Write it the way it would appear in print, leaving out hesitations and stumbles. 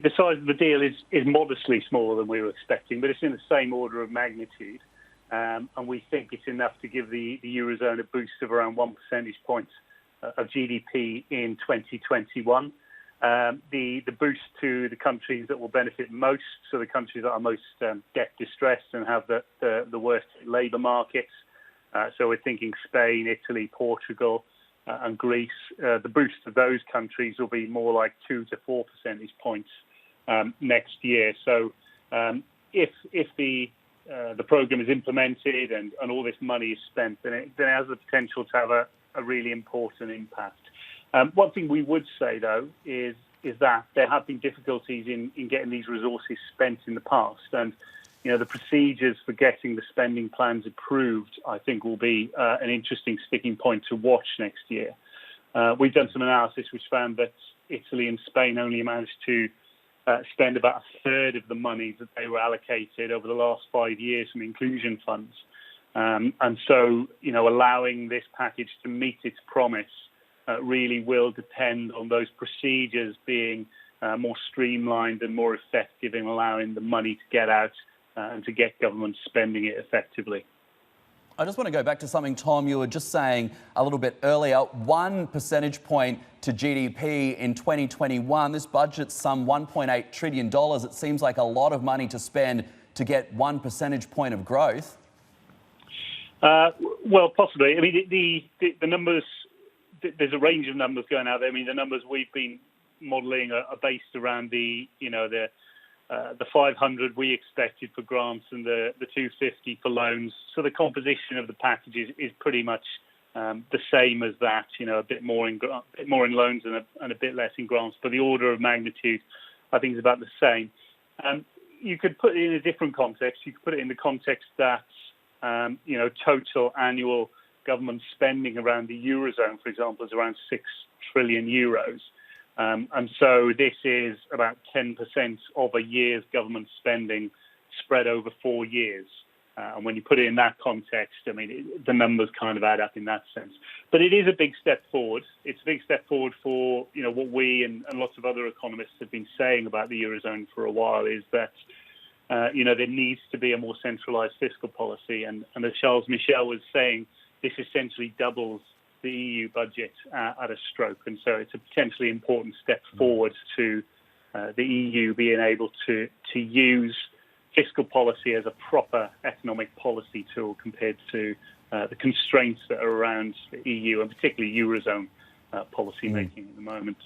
The size of the deal is modestly smaller than we were expecting, but it's in the same order of magnitude. And we think it's enough to give the Eurozone a boost of around 1 percentage point of GDP in 2021. The boost to the countries that will benefit most, so the countries that are most debt distressed and have the worst labour markets. So we're thinking Spain, Italy, Portugal, and Greece. The boost to those countries will be more like 2 to 4 percentage points next year. So if the program is implemented and all this money is spent, then it has the potential to have a really important impact. One thing we would say, though, is that there have been difficulties in getting these resources spent in the past. And, the procedures for getting the spending plans approved, I think, will be an interesting sticking point to watch next year. We've done some analysis which found that Italy and Spain only managed to spend about a third of the money that they were allocated over the last 5 years from inclusion funds. And so, allowing this package to meet its promise really will depend on those procedures being more streamlined and more effective in allowing the money to get out and to get government spending it effectively. I just want to go back to something, Tom, you were just saying a little bit earlier. 1 percentage point to GDP in 2021. This budget's some $1.8 trillion. It seems like a lot of money to spend to get 1 percentage point of growth. Well, possibly. I mean, the numbers, there's a range of numbers going out there. I mean, the numbers we've been modelling are based around the 500 we expected for grants and the 250 for loans. So the composition of the package is pretty much the same as that. A bit more in loans and a bit less in grants, but the order of magnitude, I think, is about the same. You could put it in a different context. You could put it in the context that total annual government spending around the Eurozone, for example, is around 6 trillion euros. And so this is about 10% of a year's government spending spread over 4 years. And when you put it in that context, I mean, the numbers kind of add up in that sense. But it is a big step forward. It's a big step forward for, what we and lots of other economists have been saying about the Eurozone for a while, is that, there needs to be a more centralised fiscal policy. And as Charles Michel was saying, this essentially doubles the EU budget at a stroke. And so it's a potentially important step forward to the EU being able to use fiscal policy as a proper economic policy tool compared to the constraints that are around the EU and particularly Eurozone policy making at the moment.